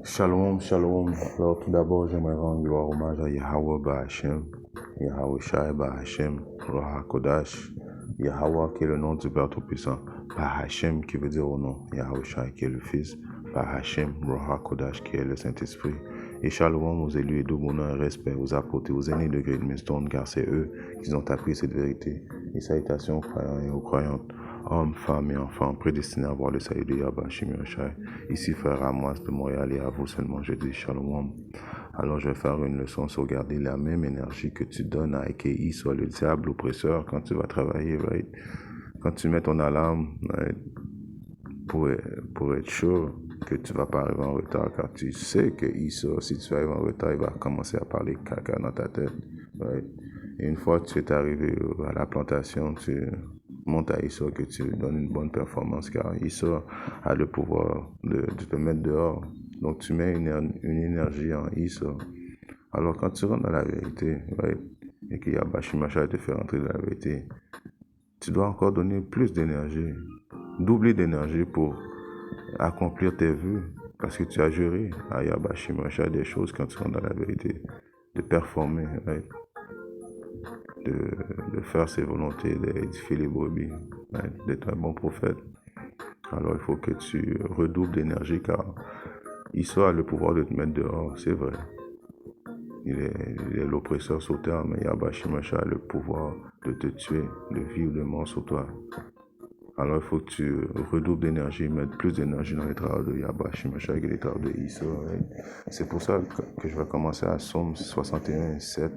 Shalom, shalom. Alors tout d'abord, j'aimerais rendre gloire hommage à Yahweh Bahashem, Yahweh Shai Bahashem, Roha Kodash, Yahweh qui est le nom du Père Tout-Puissant, Bahashem qui veut dire au nom, Yahweh Shai qui est le Fils, Bahashem, Roha Kodash qui est le Saint-Esprit. Et shalom aux élus et de bonheur et respect aux apôtres et aux aînés de Great Millstone, car c'est eux qui ont appris cette vérité. Et salutations aux croyants et aux croyantes, hommes, femmes et enfants prédestinés à voir le salut de Yahweh Shai. Ici, frère Amos de Montréal, et à vous seulement je dis shalom. Alors, je vais faire une leçon sur garder la même énergie que tu donnes à AKI, soit le diable oppresseur, quand tu vas travailler, right? Quand tu mets ton alarme, right? pour être sûr que tu vas pas arriver en retard, car tu sais que Issa, si tu arrives en retard, il va commencer à parler caca dans ta tête, right? Et une fois que tu es arrivé à la plantation, tu montes à Issa, que tu donnes une bonne performance, car Issa a le pouvoir de te mettre dehors. Donc tu mets une énergie en Issa. Alors quand tu rentres dans la vérité, right, et qu'il y a Bashimacha te fait rentrer dans la vérité, tu dois encore donner plus d'énergie, doubler d'énergie pour accomplir tes vœux, parce que tu as juré à Yabashimracha des choses quand tu rentres dans la vérité, de performer, right? de faire ses volontés, d'édifier les brebis, right? D'être un bon prophète. Alors il faut que tu redoubles d'énergie, car Issa a le pouvoir de te mettre dehors, c'est vrai. Il est l'oppresseur sur terre, mais Yabashimracha a le pouvoir de te tuer, de vie ou de mort sur toi. Alors il faut que tu redoubles d'énergie, mettre plus d'énergie dans les travaux de Yabashimracha que les travaux de Issa. Right? C'est pour ça que je vais commencer à Somme 61, 7.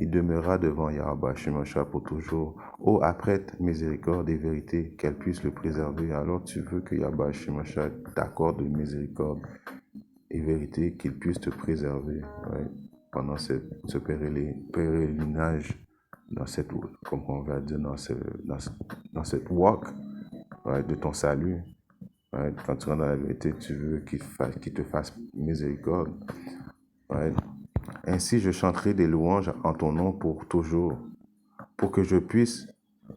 Il demeurera devant Yabashimracha pour toujours. Ô apprête miséricorde et vérité, qu'elle puisse le préserver. Alors tu veux que Yabashimracha t'accorde de miséricorde et vérité, qu'il puisse te préserver, right? Pendant ce pèlerinage, dans cette, comme on va dire, dans cette walk, right, de ton salut. Right? Quand tu rentres dans la vérité, tu veux qu'il te fasse miséricorde. Right? Ainsi, je chanterai des louanges en ton nom pour toujours, pour que je puisse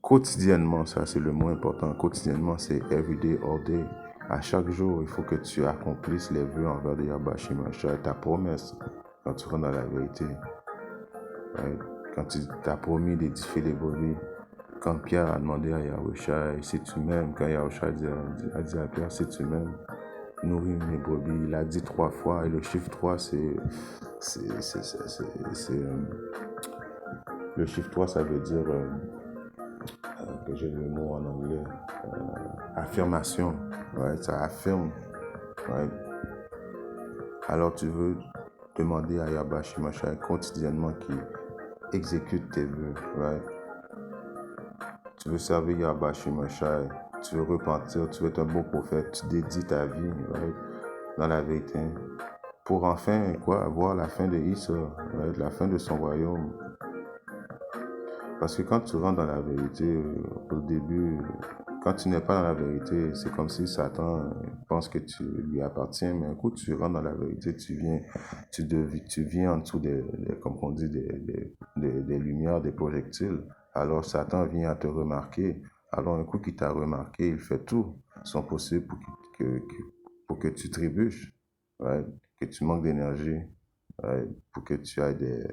quotidiennement, ça c'est le mot important, quotidiennement c'est everyday, all day, à chaque jour, il faut que tu accomplisses les vœux envers Yabashimracha, ta promesse quand tu rentres dans la vérité. Right? Quand tu t'as promis d'édifier les brebis, quand Pierre a demandé à Yahushua, si tu m'aimes, quand Yahushua a dit à Pierre, si tu m'aimes, nourris mes brebis, il a dit 3 fois, et le chiffre 3, le chiffre 3, ça veut dire, que j'ai le mot en anglais, affirmation, right? Ça affirme, right? Alors tu veux demander à Yabashimracha quotidiennement qu'il exécute tes vœux, right? Tu veux servir Yabashimracha, tu veux repentir, tu veux être un bon prophète, tu dédies ta vie, right, dans la vérité, pour enfin, voir la fin de Issa, right, la fin de son royaume. Parce que quand tu rentres dans la vérité, au début, quand tu n'es pas dans la vérité, c'est comme si Satan pense que tu lui appartiens, mais un coup tu rentres dans la vérité, tu viens en dessous comme on dit, des lumières, des projectiles. Alors Satan vient à te remarquer. Alors un coup qu'il t'a remarqué, il fait tout son possible pour que tu trébuches, right? Que tu manques d'énergie, right? Pour que tu aies des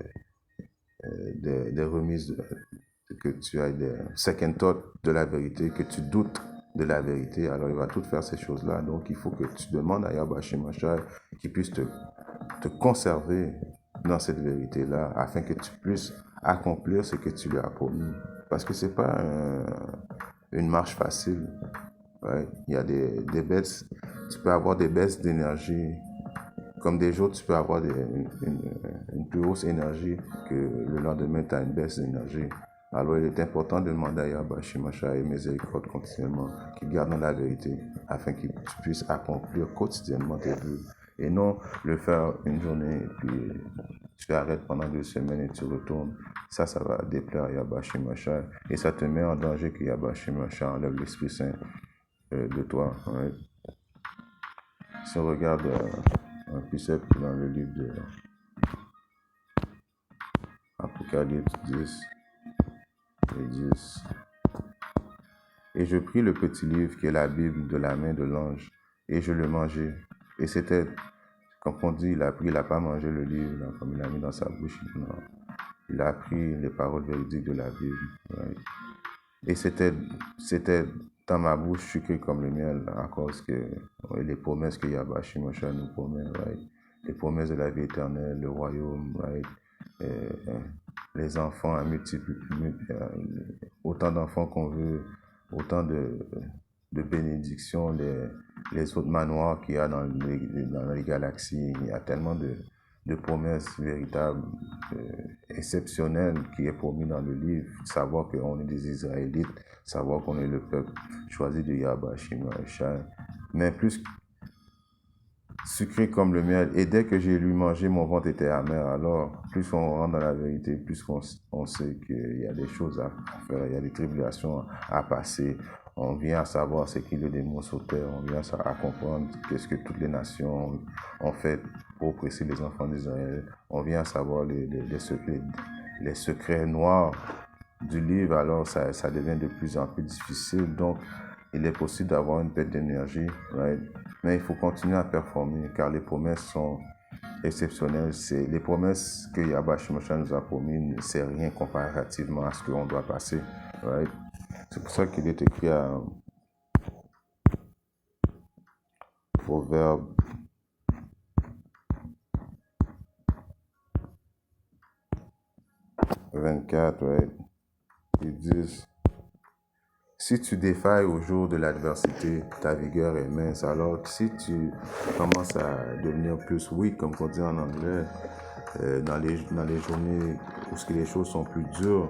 remises, que tu aies des second thoughts de la vérité, que tu doutes de la vérité. Alors il va tout faire ces choses-là. Donc il faut que tu demandes à Yabashimracha qu'il puisse te conserver dans cette vérité-là, afin que tu puisses accomplir ce que tu lui as promis. Parce que c'est pas une marche facile. Ouais. Il y a des baisses, tu peux avoir des baisses d'énergie. Comme des jours, tu peux avoir une plus hausse énergie que le lendemain, tu as une baisse d'énergie. Alors, il est important de demander à Yabashimracha et miséricorde continuellement, qu'il garde dans la vérité, afin que tu puisses accomplir quotidiennement tes vœux. Et non le faire une journée, et puis tu arrêtes pendant 2 semaines et tu retournes. Ça va déplaire à Yabashimracha. Et ça te met en danger que Yabashimracha enlève l'Esprit Saint de toi. Ouais. Si on regarde un précepte dans le livre de Apocalypse 10 et 10. Et je pris le petit livre qui est la Bible de la main de l'ange, et je le mangeai. Et c'était comme on dit, il a pris, il n'a pas mangé le livre, là, comme il l'a mis dans sa bouche. Non. Il a appris les paroles véridiques de la Bible. Right? Et c'était dans ma bouche sucré comme le miel à cause que les promesses que Yahweh Shimosha nous promet, right? Les promesses de la vie éternelle, le royaume, right? Les enfants à autant d'enfants qu'on veut, autant de bénédictions, les autres manoirs qu'il y a dans les galaxies. Il y a tellement de promesses véritables, exceptionnelles qui est promis dans le livre. Savoir qu'on est des Israélites, savoir qu'on est le peuple choisi de Yahweh Shimosha. Mais plus sucré comme le miel. Et dès que j'ai lui mangé, mon ventre était amer. Alors, plus on rentre dans la vérité, plus on sait qu'il y a des choses à faire, il y a des tribulations à passer. On vient à savoir ce qu'est le démon sur terre. On vient à comprendre qu'est-ce que toutes les nations ont fait pour oppresser les enfants d'Israël. On vient à savoir les secrets noirs du livre. Alors, ça devient de plus en plus difficile. Donc, il est possible d'avoir une perte d'énergie, right? Mais il faut continuer à performer car les promesses sont exceptionnelles. Les promesses que Yahweh Shimosha nous a promis, c'est rien comparativement à ce qu'on doit passer, right? C'est pour ça qu'il est écrit à Proverbe 24, right? Ils disent: si tu défailles au jour de l'adversité, ta vigueur est mince. Alors, si tu commences à devenir plus weak, comme on dit en anglais, dans les journées où les choses sont plus dures,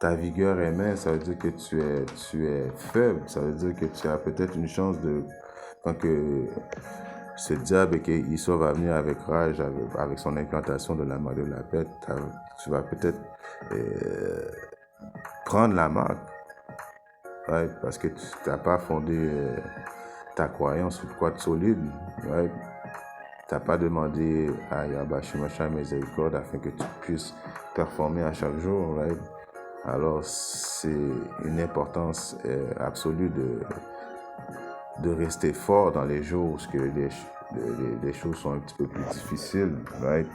ta vigueur est mince. Ça veut dire que tu es faible. Ça veut dire que tu as peut-être une chance de... Quand que ce diable et qu'Issou va venir avec rage, avec son implantation de la marque de la bête, tu vas peut-être prendre la marque. Right? Parce que tu n'as pas fondé ta croyance sur quoi de solide. Right? Tu n'as pas demandé à Yahweh Shimosha miséricorde afin que tu puisses performer à chaque jour. Right? Alors, c'est une importance absolue de rester fort dans les jours où les choses sont un petit peu plus difficiles. Right?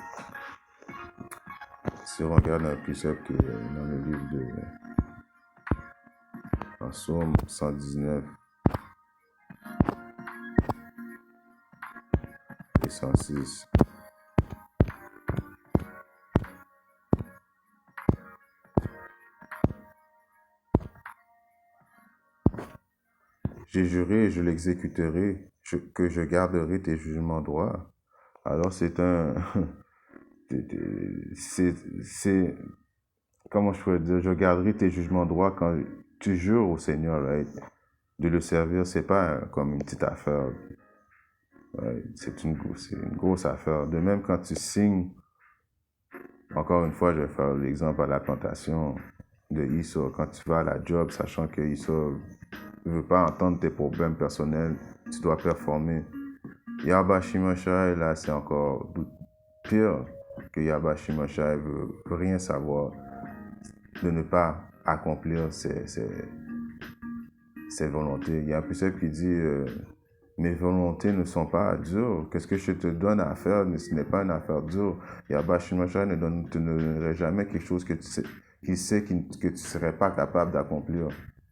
Si on regarde un précepte qui est dans le livre de en Psaume 119 et 106. J'ai juré et je l'exécuterai, que je garderai tes jugements droits. Alors c'est c'est, comment je pourrais dire, je garderai tes jugements droits quand tu jures au Seigneur, right? De le servir, c'est pas comme une petite affaire. Right? C'est une grosse affaire. De même, quand tu signes, encore une fois, je vais faire l'exemple à la plantation de Issou. Quand tu vas à la job, sachant que Issou ne veut pas entendre tes problèmes personnels, tu dois performer. Yahweh Shimosha, là, c'est encore pire que Yahweh Shimosha. Il veut rien savoir de ne pas accomplir ses volontés. Il y a un précepte qui dit mes volontés ne sont pas dures. Qu'est-ce que je te donne à faire, ce n'est pas une affaire dure. Yahweh Shimosha ne te donnerait jamais quelque chose que tu sais, que tu ne serais pas capable d'accomplir.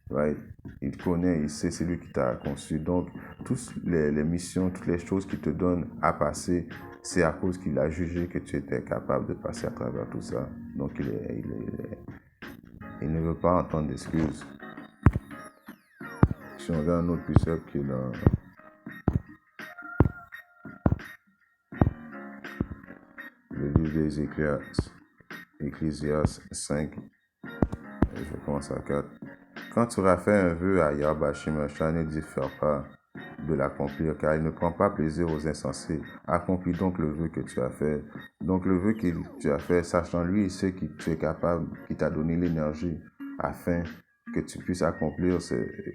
Right? Il connaît, il sait, c'est lui qui t'a conçu. Donc, toutes les missions, toutes les choses qu'il te donne à passer, c'est à cause qu'il a jugé que tu étais capable de passer à travers tout ça. Donc, il ne veut pas entendre d'excuses. Si on regarde un autre précepte qui est dans le livre des Ecclésiastes 5, je vais commencer à 4. Quand tu auras fait un vœu à Yahweh Shimosha, ne diffère pas de l'accomplir, car il ne prend pas plaisir aux insensés. Accomplis donc le vœu que tu as fait. Donc le vœu que tu as fait, sachant lui, il sait que tu es capable, qu'il t'a donné l'énergie afin que tu puisses accomplir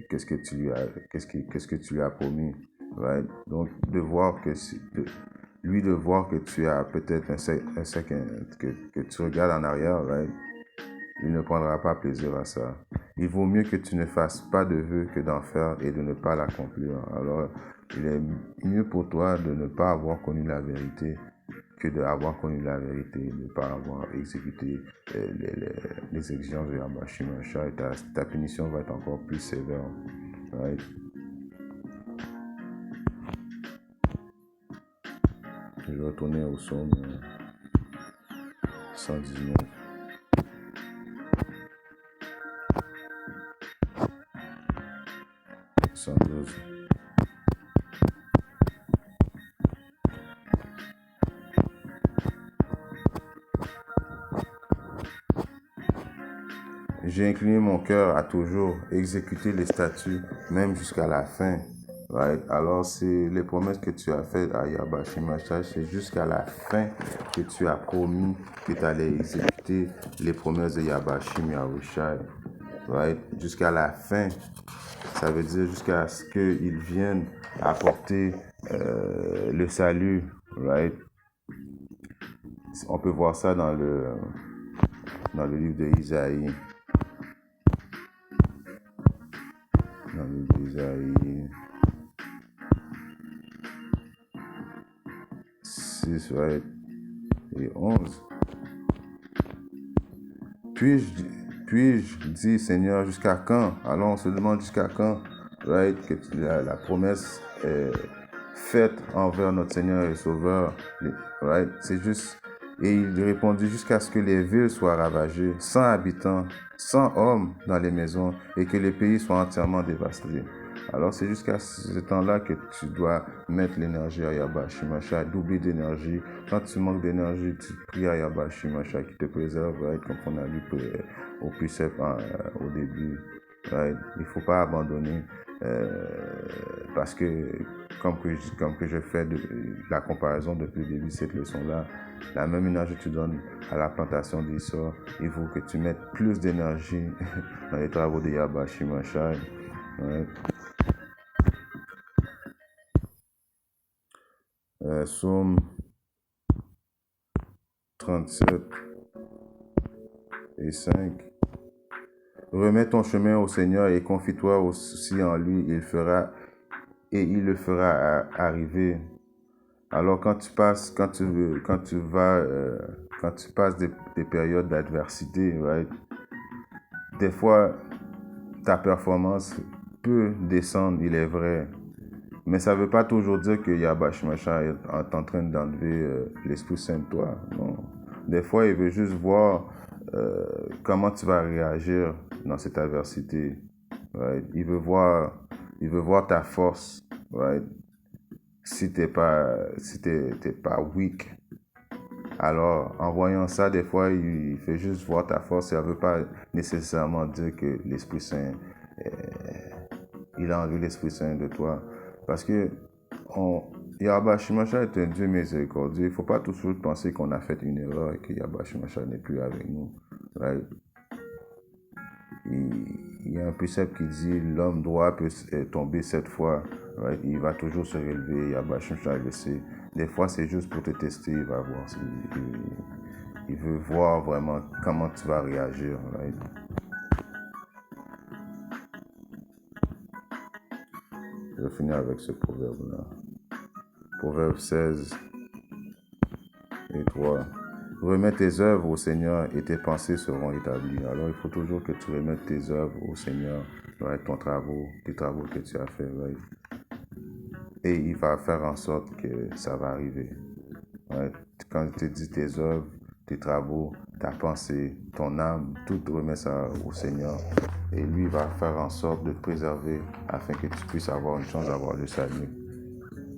qu'est-ce que tu lui as promis. Right? Donc de voir que tu as peut-être que tu regardes en arrière, right? Il ne prendra pas plaisir à ça. Il vaut mieux que tu ne fasses pas de vœux que d'en faire et de ne pas l'accomplir. Alors, Il est mieux pour toi de ne pas avoir connu la vérité que d'avoir connu la vérité, de ne pas avoir exécuté les exigences de Yahweh Shimashai, et ta punition va être encore plus sévère. Right? Je vais retourner au psaume 119. J'ai incliné mon cœur à toujours exécuter les statuts, même jusqu'à la fin. Right? Alors, c'est les promesses que tu as faites à Yahweh Shimashai, c'est jusqu'à la fin que tu as promis que tu allais exécuter les promesses de Yahweh Shimashai. Right? Jusqu'à la fin, ça veut dire jusqu'à ce qu'ils viennent apporter le salut. Right? On peut voir ça dans le livre d'Isaïe. Dans le livre d'Isaïe 6, right? Et 11. Puis-je dis, Seigneur, jusqu'à quand? Alors on se demande jusqu'à quand, right? Que la promesse est faite envers notre Seigneur et Sauveur, right? C'est juste. Et il répondit jusqu'à ce que les villes soient ravagées, sans habitants, sans hommes dans les maisons, et que les pays soient entièrement dévastés. Alors c'est jusqu'à ce temps-là que tu dois mettre l'énergie à Yahweh Shimashai, doubler d'énergie. Quand tu manques d'énergie, tu pries à Yahweh Shimashai qui te préserve, right? Comme on a vu au précepte au début. Right? Il ne faut pas abandonner parce que comme que je fais la comparaison depuis le début de cette leçon-là, la même énergie que tu donnes à la plantation d'Issor, il faut que tu mettes plus d'énergie dans les travaux de Yahweh Shimashai. Right? Psaume 37 et 5. Remets ton chemin au Seigneur et confie-toi aussi en lui, il le fera arriver. Alors quand tu passes des périodes d'adversité, right? Des fois ta performance peut descendre, il est vrai. Mais ça ne veut pas toujours dire que Yahweh Shimashai est en train d'enlever l'Esprit Saint de toi. Non. Des fois, il veut juste voir comment tu vas réagir dans cette adversité. Right? Il veut voir ta force. Right? Si t'es pas weak. Alors, en voyant ça, des fois, il fait juste voir ta force. Ça ne veut pas nécessairement dire que l'Esprit Saint, il a enlevé l'Esprit Saint de toi. Parce que Yahweh Shimashai est un Dieu miséricordieux. Il ne faut pas tout de suite penser qu'on a fait une erreur et que Yahweh Shimashai n'est plus avec nous. Right? Il y a un précepte qui dit l'homme droit peut tomber 7 fois. Right? Il va toujours se relever. Yahweh Shimashai le sait. Des fois, c'est juste pour te tester. Il va voir. Il veut voir vraiment comment tu vas réagir. Right? Je vais finir avec ce proverbe-là. Proverbe 16 et 3. Remets tes œuvres au Seigneur et tes pensées seront établies. Alors, il faut toujours que tu remettes tes œuvres au Seigneur, right? Tes travaux que tu as fait, right? Et il va faire en sorte que ça va arriver. Right? Quand je te dis tes œuvres, tes travaux, ta pensée, ton âme, tout remets ça au Seigneur. Et lui va faire en sorte de te préserver afin que tu puisses avoir une chance d'avoir le salut.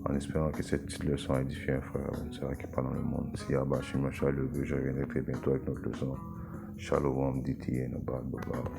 En espérant que cette petite leçon édifie un frère ou une sœur qui parle dans le monde. Si Yahweh Shimashai le veut, je reviendrai très bientôt avec notre leçon. Shalom, Diti et Nabad Baba.